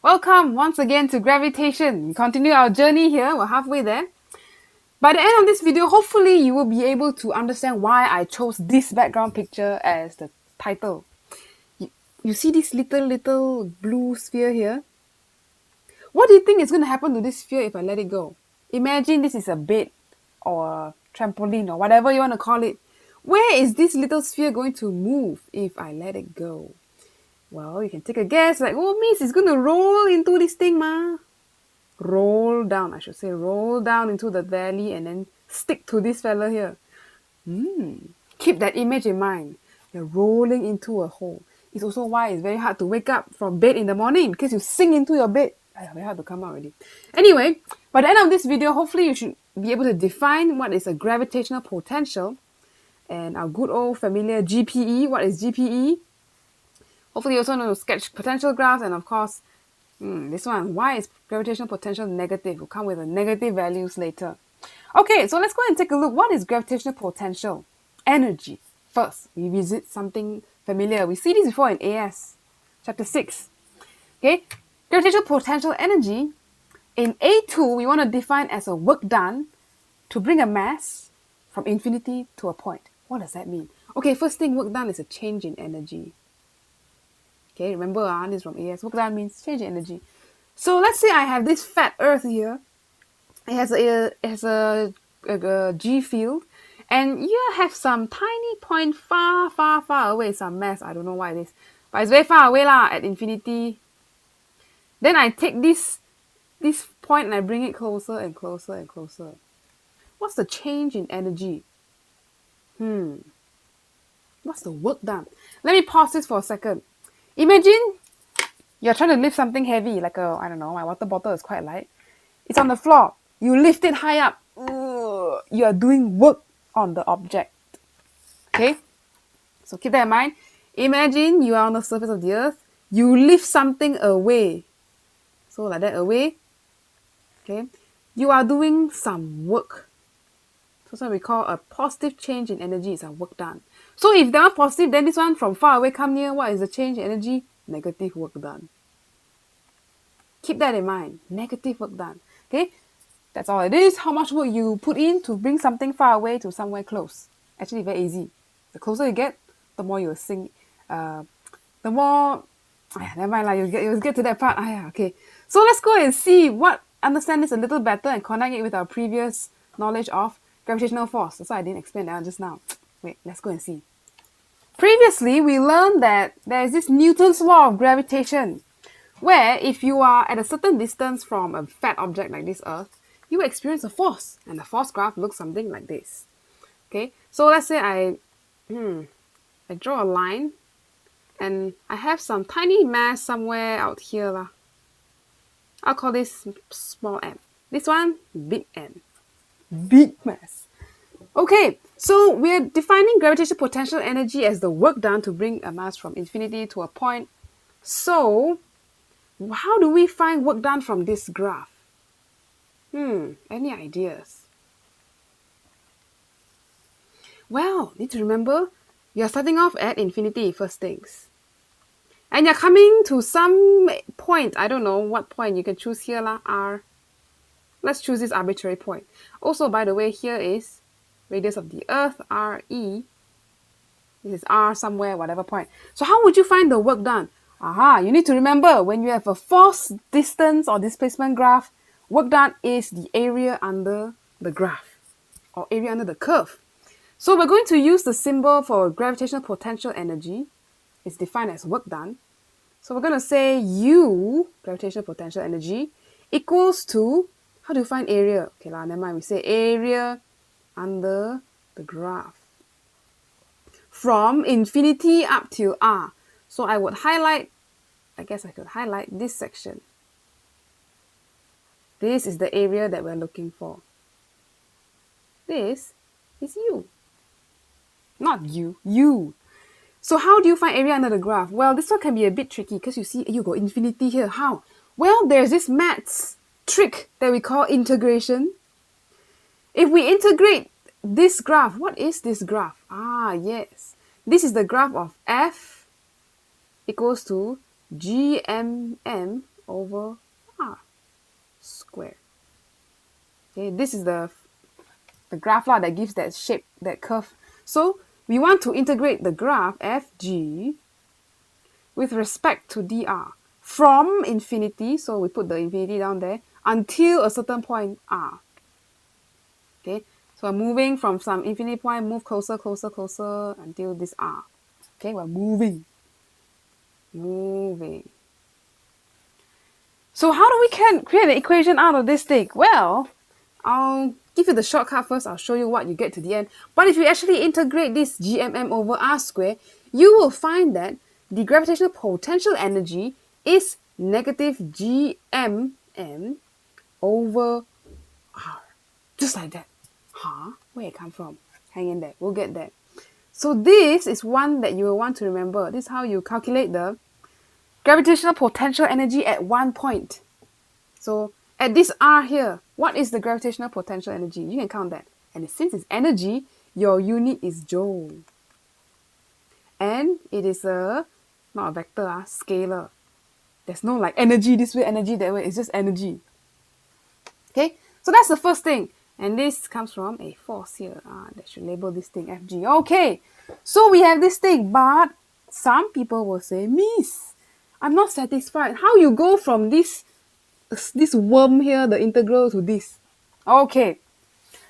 Welcome once again to Gravitation. We continue our journey here. We're halfway there. By the end of this video, hopefully you will be able to understand why I chose this background picture as the title. You see this little blue sphere here? What do you think is going to happen to this sphere if I let it go? Imagine this is a bed or a trampoline or whatever you want to call it. Where is this little sphere going to move if I let it go? Well, you can take a guess like, oh, miss, it's going to roll into this thing, ma. Roll down, I should say, roll down into the valley and then stick to this fella here. Keep that image in mind. You're rolling into a hole. It's also why it's very hard to wake up from bed in the morning because you sink into your bed. Very hard to come out already. Anyway, by the end of this video, hopefully you should be able to define what is a gravitational potential and our good old familiar GPE. What is GPE? Hopefully you also know to sketch potential graphs and of course, this one, why is gravitational potential negative? We'll come with the negative values later. Okay, so let's go and take a look. What is gravitational potential energy? First, we visit something familiar. We see this before in AS, chapter 6. Okay, gravitational potential energy, in A2, we want to define as a work done to bring a mass from infinity to a point. What does that mean? Okay, first thing, work done is a change in energy. Okay, remember, this is from AS. Work done means change in energy. So let's say I have this fat Earth here. It has a G field, and you have some tiny point far away, some mass. I don't know why it is, but it's very far away lah, at infinity. Then I take this point and I bring it closer and closer and closer. What's the change in energy? What's the work done? Let me pause this for a second. Imagine you're trying to lift something heavy, like I don't know, my water bottle is quite light. It's on the floor. You lift it high up. You are doing work on the object. Okay? So keep that in mind. Imagine you are on the surface of the earth. You lift something away. So like that, away. Okay? You are doing some work. So that's what we call a positive change in energy. It's a work done. So if that one positive, then this one from far away come near. What is the change in energy? Negative work done. Keep that in mind. Negative work done. Okay? That's all it is. How much work you put in to bring something far away to somewhere close. Actually, very easy. The closer you get, the more you'll sink. The more... never mind lah. You'll get to that part. Okay. So let's go and see understand this a little better and connect it with our previous knowledge of gravitational force. That's why I didn't explain that just now. Wait, let's go and see. Previously, we learned that there is this Newton's law of gravitation, where if you are at a certain distance from a fat object like this Earth, you experience a force, and the force graph looks something like this. Okay, so let's say I draw a line, and I have some tiny mass somewhere out here lah. I'll call this small m. This one, big M. Big mass. Okay, so we're defining gravitational potential energy as the work done to bring a mass from infinity to a point. So, how do we find work done from this graph? Any ideas? Well, need to remember, you're starting off at infinity, first things. And you're coming to some point, I don't know what point, you can choose here lah, R. Let's choose this arbitrary point. Also, by the way, here is radius of the Earth, RE. This is R somewhere, whatever point. So how would you find the work done? You need to remember, when you have a force, distance, or displacement graph, work done is the area under the graph, or area under the curve. So we're going to use the symbol for gravitational potential energy. It's defined as work done. So we're going to say U, gravitational potential energy, equals to, how do you find area? Okay, never mind, we say area under the graph. From infinity up till R. So I would highlight, I guess I could highlight this section. This is the area that we're looking for. This is U. Not U, U. So how do you find area under the graph? Well, this one can be a bit tricky because you see you got infinity here. How? Well, there's this maths trick that we call integration. If we integrate this graph, what is this graph? Yes. This is the graph of F equals to GMM over r squared. Okay, this is the graph that gives that shape, that curve. So we want to integrate the graph fg with respect to dr from infinity, so we put the infinity down there, until a certain point r. Okay, so I'm moving from some infinity point, move closer, closer, closer until this r. Okay, we're moving. So how do we can create an equation out of this thing? Well, I'll give you the shortcut first. I'll show you what you get to the end. But if you actually integrate this gmm over r squared, you will find that the gravitational potential energy is negative gmm over r. Just like that. Huh? Where it come from? Hang in there. We'll get there. So this is one that you will want to remember. This is how you calculate the gravitational potential energy at one point. So at this r here, what is the gravitational potential energy? You can count that. And since it's energy, your unit is joule. And it is not a vector, scalar. There's no like energy this way, energy that way. It's just energy. Okay, so that's the first thing. And this comes from a force here. That should label this thing Fg. Okay, so we have this thing, but some people will say, Miss, I'm not satisfied. How you go from this worm here, the integral, to this? Okay,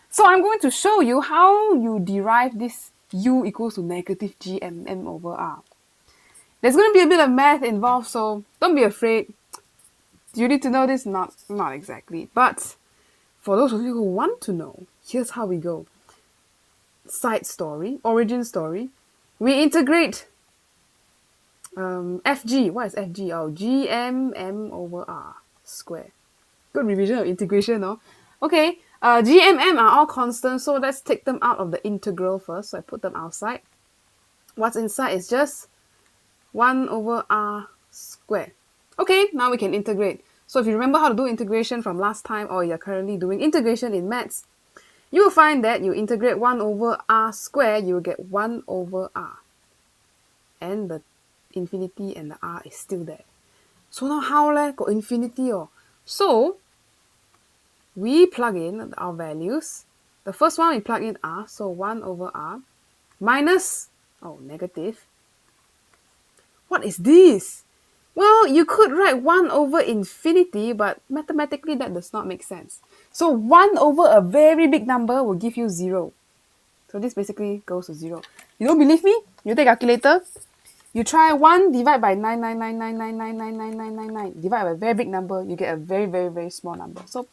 so I'm going to show you how you derive this u equals to negative gmm over r. There's going to be a bit of math involved, so don't be afraid. Do you need to know this? Not exactly. But for those of you who want to know, here's how we go. Side story, origin story. We integrate Fg. What is Fg? Oh, gmm over r squared. Good revision of integration, no? Okay, gmm are all constant, so let's take them out of the integral first. So I put them outside. What's inside is just 1 over r squared. Okay, now we can integrate. So if you remember how to do integration from last time, or you're currently doing integration in maths, you will find that you integrate 1 over r squared, you will get 1 over r. And the infinity and the r is still there. So now how got infinity? So we plug in our values. The first one we plug in r, so 1 over r minus, negative. What is this? Well, you could write 1 over infinity, but mathematically that does not make sense. So 1 over a very big number will give you 0. So this basically goes to 0. You don't believe me? You take a calculator. You try 1 divide by 99999999999. Divide by a very big number, you get a very, very, very small number. So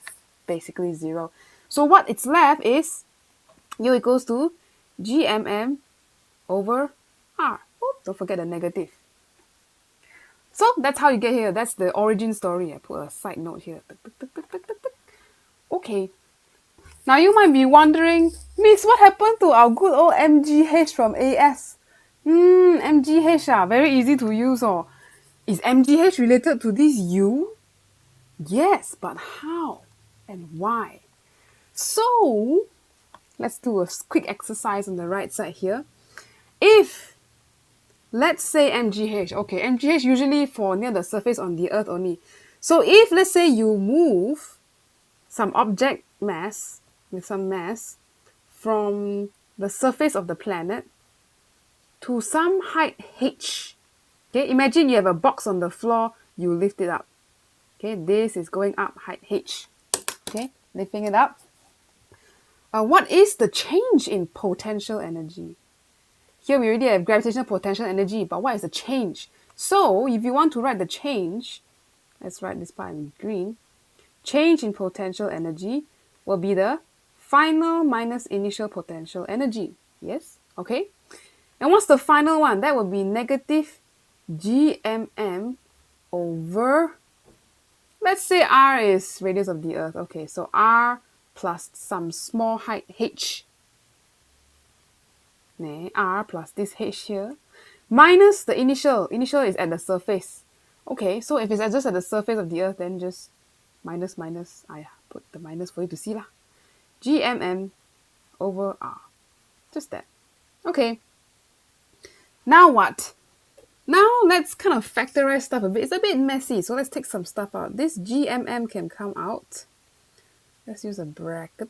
basically 0. So what it's left is u equals to gmm over r. Oops, don't forget the negative. So that's how you get here. That's the origin story. I put a side note here. Okay. Now you might be wondering, Miss, what happened to our good old MGH from AS? MGH, very easy to use. Is MGH related to this U? Yes, but how and why? So let's do a quick exercise on the right side here. If let's say MGH. Okay, MGH usually for near the surface on the Earth only. So if, let's say, you move some object mass, with some mass, from the surface of the planet to some height h. Okay, imagine you have a box on the floor, you lift it up. Okay, this is going up height h. Okay, lifting it up. What is the change in potential energy? Here we already have gravitational potential energy, but what is the change? So if you want to write the change, let's write this part in green. Change in potential energy will be the final minus initial potential energy. Yes? Okay? And what's the final one? That will be negative gmm over, let's say r is radius of the Earth. Okay, so r plus some small height h. R plus this h here, minus the initial. Initial is at the surface. Okay, so if it's just at the surface of the Earth, then just minus. I put the minus for you to see lah. Gmm over r. Just that. Okay. Now what? Now let's kind of factorize stuff a bit. It's a bit messy, so let's take some stuff out. This GMM can come out. Let's use a bracket.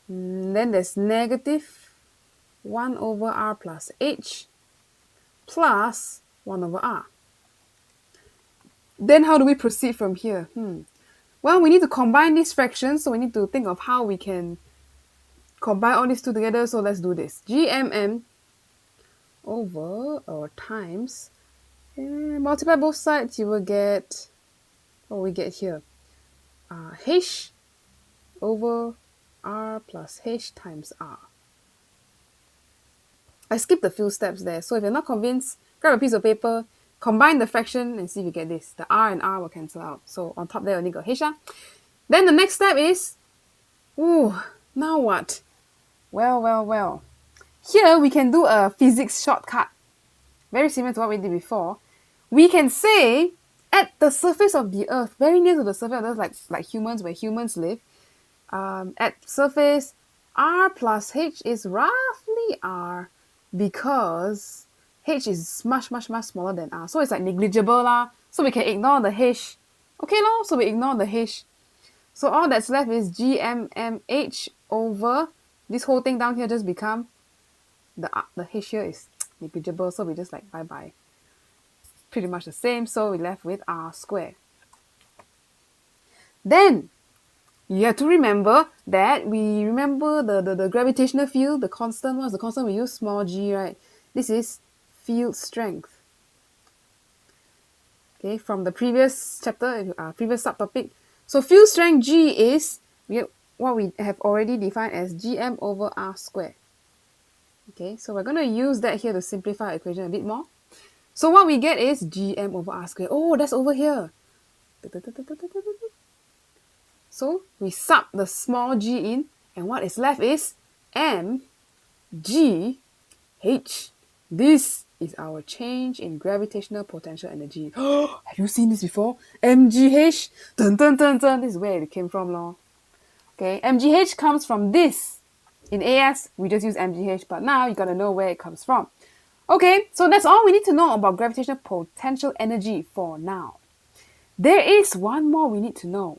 Then there's negative 1 over R plus H plus 1 over R. Then how do we proceed from here? Well, we need to combine these fractions, so we need to think of how we can combine all these two together. So let's do this. GMM over or times, multiply both sides, you will get what we get here. H over R plus H times R. I skipped a few steps there, so if you're not convinced, grab a piece of paper, combine the fraction and see if you get this. The R and R will cancel out. So on top there only got H. Then the next step is, now what? Well. Here we can do a physics shortcut. Very similar to what we did before. We can say at the surface of the Earth, very near to the surface of the Earth, like humans, where humans live, at surface, R plus H is roughly R because H is much smaller than R. So it's like negligible lah. So we can ignore the H. Okay lor, so we ignore the H. So all that's left is GMMH over, this whole thing down here just become, the H here is negligible, so we just like bye-bye. Pretty much the same, so we're left with R squared. Then, you have to remember that we remember the gravitational field, the constant. What's the constant? We use small g, right? This is field strength. Okay, from the previous chapter, previous subtopic. So field strength G is what we have already defined as Gm over R squared. Okay, so we're going to use that here to simplify our equation a bit more. So what we get is Gm over R squared. Oh, that's over here. So we sub the small g in, and what is left is m g h. This is our change in gravitational potential energy. Have you seen this before? MGH. Dun dun dun dun. This is where it came from, lor. Okay, MGH comes from this. In AS, we just use MGH, but now you gotta know where it comes from. Okay, so that's all we need to know about gravitational potential energy for now. There is one more we need to know.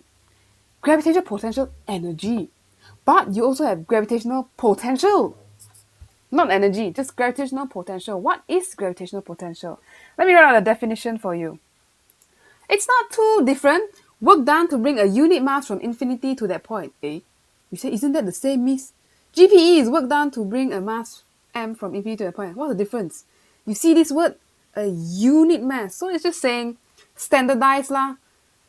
Gravitational potential energy. But you also have gravitational potential. Not energy, just gravitational potential. What is gravitational potential? Let me write out a definition for you. It's not too different. Work done to bring a unit mass from infinity to that point. You say, isn't that the same, miss? GPE is work done to bring a mass m from infinity to that point. What's the difference? You see this word? A unit mass. So it's just saying standardized lah.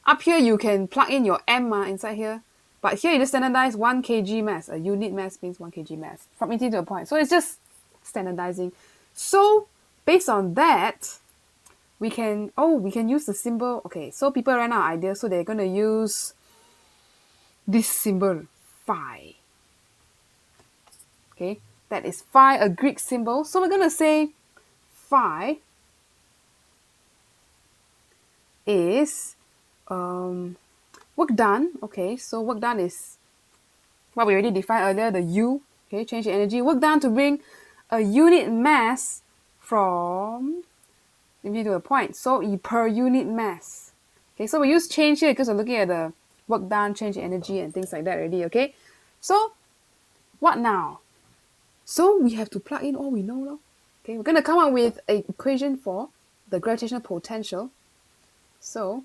Up here, you can plug in your m inside here. But here, you just standardize 1 kg mass. A unit mass means 1 kg mass from infinity to a point. So it's just standardizing. So based on that, we can use the symbol. Okay, so people ran out of ideas. So they're going to use this symbol, phi. Okay, that is phi, a Greek symbol. So we're going to say phi is work done. Okay, so work done is what we already defined earlier, the U. Okay, change in energy. Work done to bring a unit mass from infinity to a point. So per unit mass. Okay, so we use change here because we're looking at the work done, change in energy, and things like that already. Okay, so what now? So we have to plug in all we know now. Okay, we're going to come up with an equation for the gravitational potential. So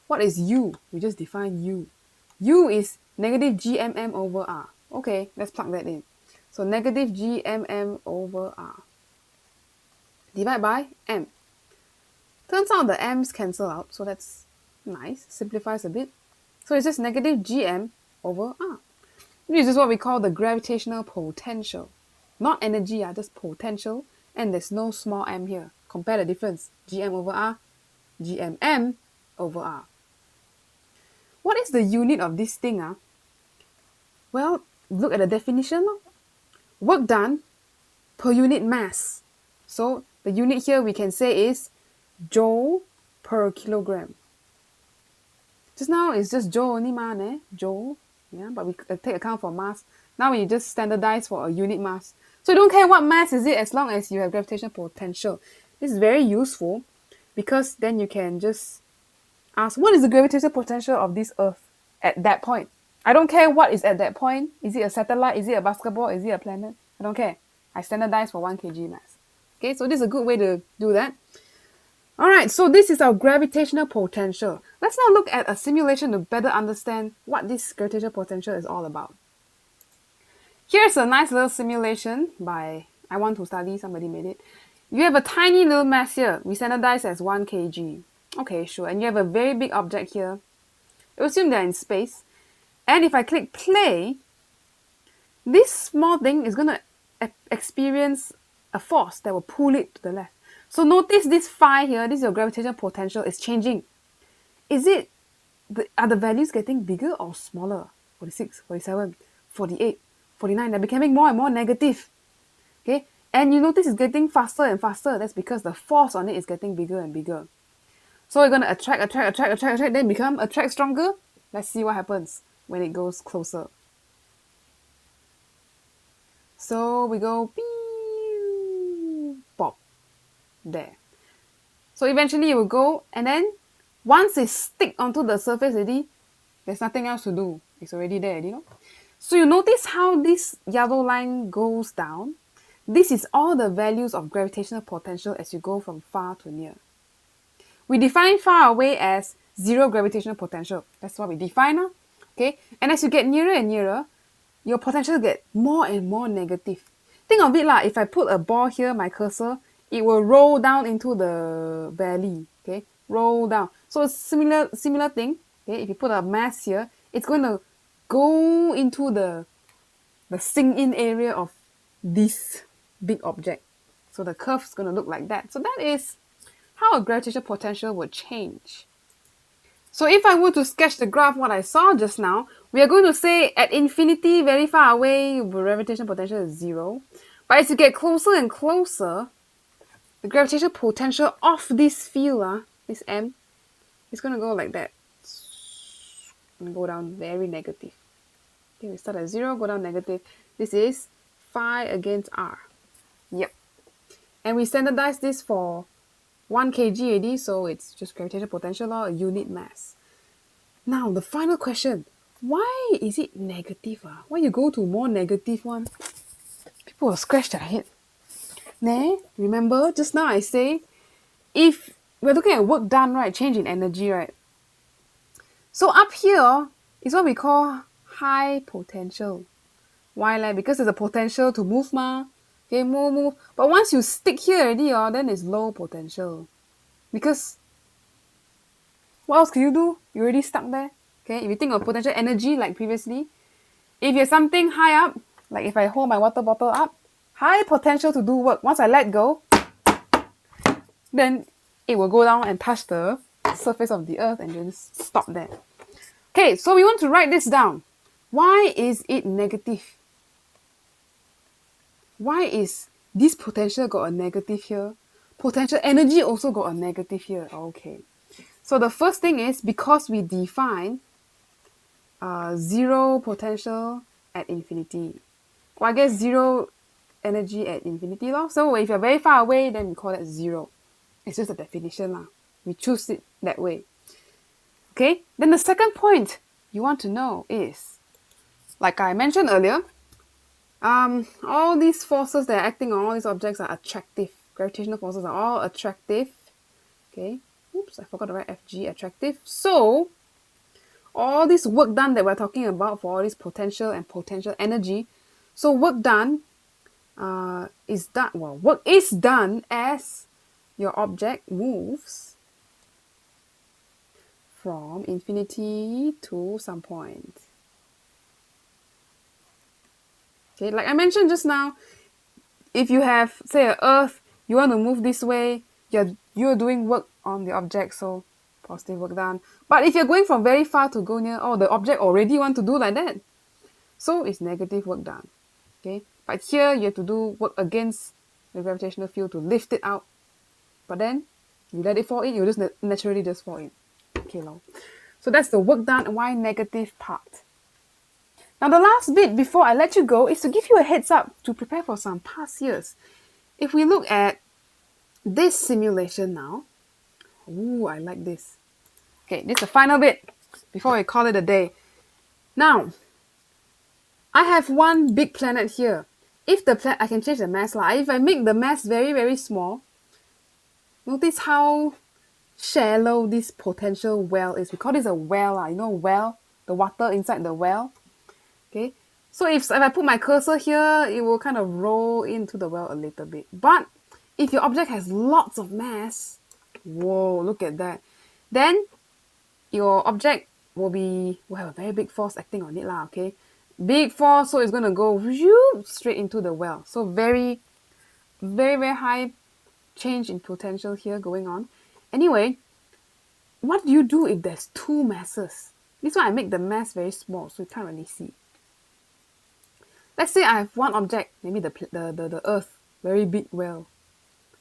what is U? We just define U. U is negative GMM over R. Okay, let's plug that in. So negative GMM over R. Divide by M. Turns out the M's cancel out, so that's nice. Simplifies a bit. So it's just negative GM over R. This is what we call the gravitational potential. Not energy, just potential. And there's no small m here. Compare the difference. GM over R, GMM over R. What is the unit of this thing? Well, look at the definition. Work done per unit mass. So the unit here we can say is joule per kilogram. Just now it's just joule only, joule. Yeah, but we take account for mass. Now we just standardize for a unit mass. So you don't care what mass is it as long as you have gravitational potential. This is very useful because then you can just ask, what is the gravitational potential of this Earth at that point? I don't care what is at that point. Is it a satellite? Is it a basketball? Is it a planet? I don't care. I standardize for 1 kg mass. Okay, so this is a good way to do that. Alright, so this is our gravitational potential. Let's now look at a simulation to better understand what this gravitational potential is all about. Here's a nice little simulation by I Want to Study, somebody made it. You have a tiny little mass here. We standardize as 1 kg. Okay, sure. And you have a very big object here. We'll assume they're in space. And if I click play, this small thing is going to experience a force that will pull it to the left. So notice this phi here, this is your gravitational potential, is changing. Are the values getting bigger or smaller? 46, 47, 48, 49. They're becoming more and more negative. Okay, and you notice it's getting faster and faster. That's because the force on it is getting bigger and bigger. So we're going to attract, then attract stronger. Let's see what happens when it goes closer. So we go pop there. So eventually it will go, and then once it stick onto the surface already, there's nothing else to do. It's already there, you know. So you notice how this yellow line goes down. This is all the values of gravitational potential as you go from far to near. We define far away as 0 gravitational potential. That's what we define now. Okay, and as you get nearer and nearer, your potential get more and more negative. Think of it like if I put a ball here, my cursor, it will roll down into the valley. Okay, roll down. So it's similar thing. Okay, if you put a mass here, it's going to go into the sink-in area of this big object. So the curve is going to look like that. So that is how a gravitational potential would change. So if I were to sketch the graph what I saw just now, we are going to say at infinity, very far away, the gravitational potential is 0. But as you get closer and closer, the gravitational potential of this field, this M, is going to go like that. And go down very negative. Okay, we start at 0, go down negative. This is phi against R. Yep. And we standardize this for 1 kg AD, so it's just gravitational potential or a unit mass. Now, the final question. Why is it negative? Why you go to more negative one? People will scratch their head. Remember, just now I say, if we're looking at work done, right, change in energy, right? So up here is what we call high potential. Why? Because there's a potential to move, Okay, move. But once you stick here already, then it's low potential. Because what else can you do? You're already stuck there. Okay, if you think of potential energy like previously, if you have something high up, like if I hold my water bottle up, high potential to do work. Once I let go, then it will go down and touch the surface of the earth and just stop there. Okay, so we want to write this down. Why is it negative? Why is this potential got a negative here? Potential energy also got a negative here. Okay. So the first thing is because we define 0 potential at infinity. Well, I guess 0 energy at infinity. So if you're very far away, then we call that 0. It's just a definition. We choose it that way. Okay. Then the second point you want to know is, like I mentioned earlier, all these forces that are acting on all these objects are attractive. Gravitational forces are all attractive. Okay. Oops, I forgot to write FG, attractive. So, all this work done that we're talking about for all this potential and potential energy. So, work done is done. Well, work is done as your object moves from infinity to some point. Okay, like I mentioned just now, if you have, say, an Earth, you want to move this way, you're doing work on the object, so positive work done. But if you're going from very far to go near, the object already want to do like that, so it's negative work done. Okay, but here you have to do work against the gravitational field to lift it out. But then you let it fall in, you just naturally just fall in. Okay, so that's the work done and why negative part. Now the last bit before I let you go is to give you a heads up to prepare for some past years. If we look at this simulation now. Ooh, I like this. Okay, this is the final bit before we call it a day. Now, I have one big planet here. If the planet, I can change the mass lah. If I make the mass very, very small, notice how shallow this potential well is. We call this a well lah. You know well, the water inside the well. Okay, so if I put my cursor here, it will kind of roll into the well a little bit. But if your object has lots of mass, whoa, look at that. Then your object will have a very big force acting on it lah, okay? Big force, so it's going to go straight into the well. So very, very, very high change in potential here going on. Anyway, what do you do if there's two masses? This one I make the mass very small, so you can't really see. Let's say I have one object, maybe the Earth, very big well.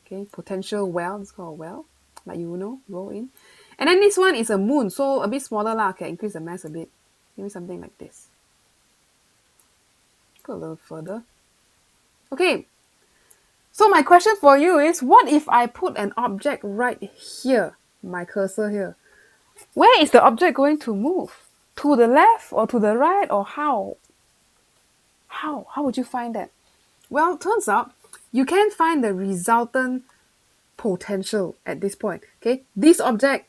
Okay, potential well, it's called a well, like you know, roll in. And then this one is a moon, so a bit smaller lah, can increase the mass a bit. Maybe something like this. Go a little further. Okay, so my question for you is, what if I put an object right here, my cursor here? Where is the object going to move? To the left or to the right, or how? How would you find that? Well, turns out you can find the resultant potential at this point. Okay, this object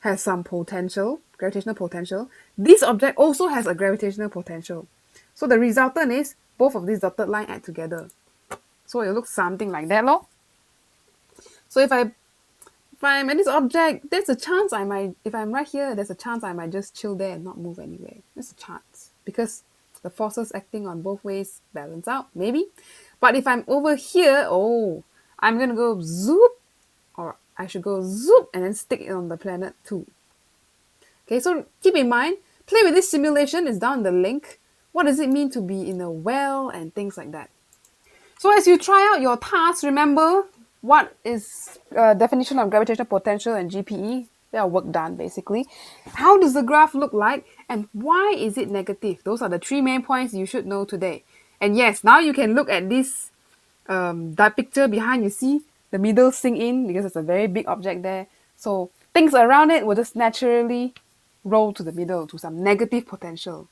has some potential, gravitational potential. This object also has a gravitational potential. So the resultant is both of these dotted line add together. So it looks something like that, lor. So if I'm at this object, there's a chance if I'm right here, there's a chance I might just chill there and not move anywhere. There's a chance because the forces acting on both ways balance out, maybe. But if I'm over here, oh, I'm going to go zoop, or I should go zoop and then stick it on the planet too. Okay, so keep in mind, play with this simulation, it's down in the link. What does it mean to be in a well and things like that? So as you try out your task, remember what is definition of gravitational potential and GPE? They are work done basically. How does the graph look like and why is it negative? Those are the three main points you should know today. And yes, now you can look at this that picture behind. You see the middle sink in because it's a very big object there. So things around it will just naturally roll to the middle to some negative potential.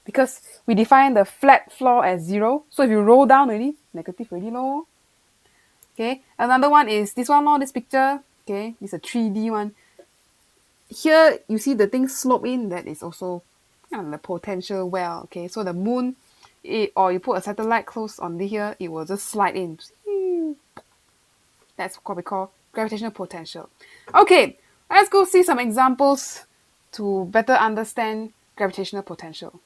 Because we define the flat floor as 0. So if you roll down already, negative already low. Okay, another one is this one, this picture. Okay, this is a 3D one. Here you see the thing slope in, that is also kind of the potential well. Okay, so the moon, or you put a satellite close on here, it will just slide in. That's what we call gravitational potential. Okay, let's go see some examples to better understand gravitational potential.